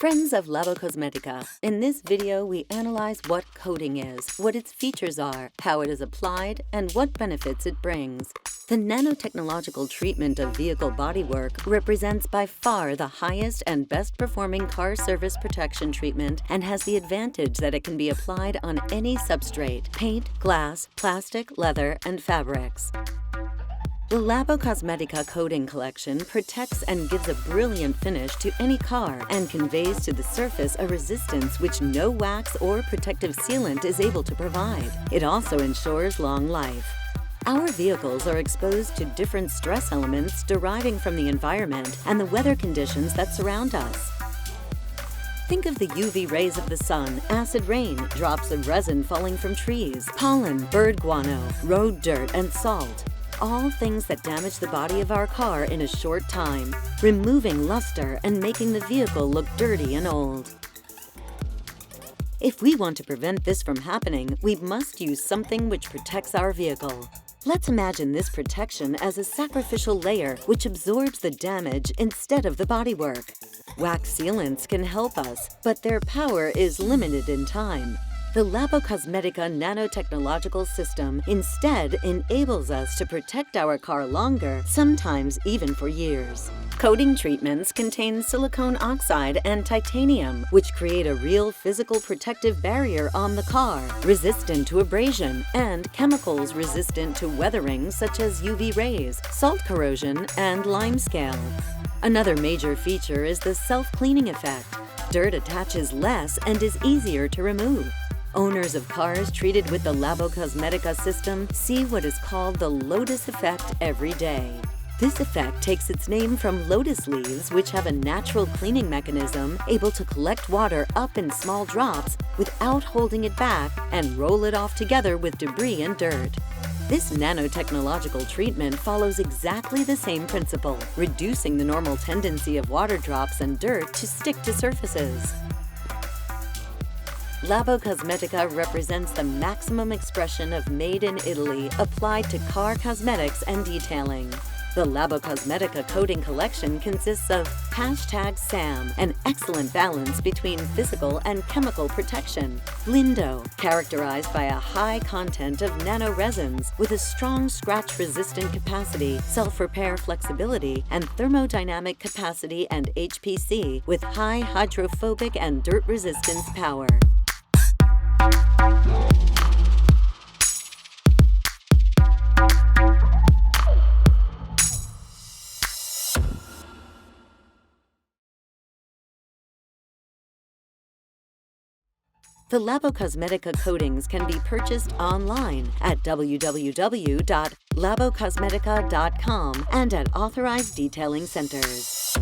Friends of Labocosmetica, in this video we analyze what coating is, what its features are, how it is applied, and what benefits it brings. The nanotechnological treatment of vehicle bodywork represents by far the highest and best performing car surface protection treatment and has the advantage that it can be applied on any substrate: paint, glass, plastic, leather, and fabrics. The Labocosmetica coating collection protects and gives a brilliant finish to any car and conveys to the surface a resistance which no wax or protective sealant is able to provide. It also ensures long life. Our vehicles are exposed to different stress elements deriving from the environment and the weather conditions that surround us. Think of the UV rays of the sun, acid rain, drops of resin falling from trees, pollen, bird guano, road dirt, and salt. All things that damage the body of our car in a short time, removing luster and making the vehicle look dirty and old. If we want to prevent this from happening, we must use something which protects our vehicle. Let's imagine this protection as a sacrificial layer which absorbs the damage instead of the bodywork. Wax sealants can help us, but their power is limited in time. The Labocosmetica nanotechnological system instead enables us to protect our car longer, sometimes even for years. Coating treatments contain silicone oxide and titanium, which create a real physical protective barrier on the car, resistant to abrasion, and chemicals resistant to weathering such as UV rays, salt corrosion, and limescale. Another major feature is the self-cleaning effect. Dirt attaches less and is easier to remove. Owners of cars treated with the Labocosmetica system see what is called the lotus effect every day. This effect takes its name from lotus leaves, which have a natural cleaning mechanism able to collect water up in small drops without holding it back and roll it off together with debris and dirt. This nanotechnological treatment follows exactly the same principle, reducing the normal tendency of water drops and dirt to stick to surfaces. Labocosmetica represents the maximum expression of made in Italy applied to car cosmetics and detailing. The Labocosmetica coating collection consists of #SAM, an excellent balance between physical and chemical protection; Lindo, characterized by a high content of nanoresins with a strong scratch-resistant capacity, self-repair flexibility, and thermodynamic capacity, and HPC with high hydrophobic and dirt resistance power. The Labocosmetica coatings can be purchased online at www.labocosmetica.com and at authorized detailing centers.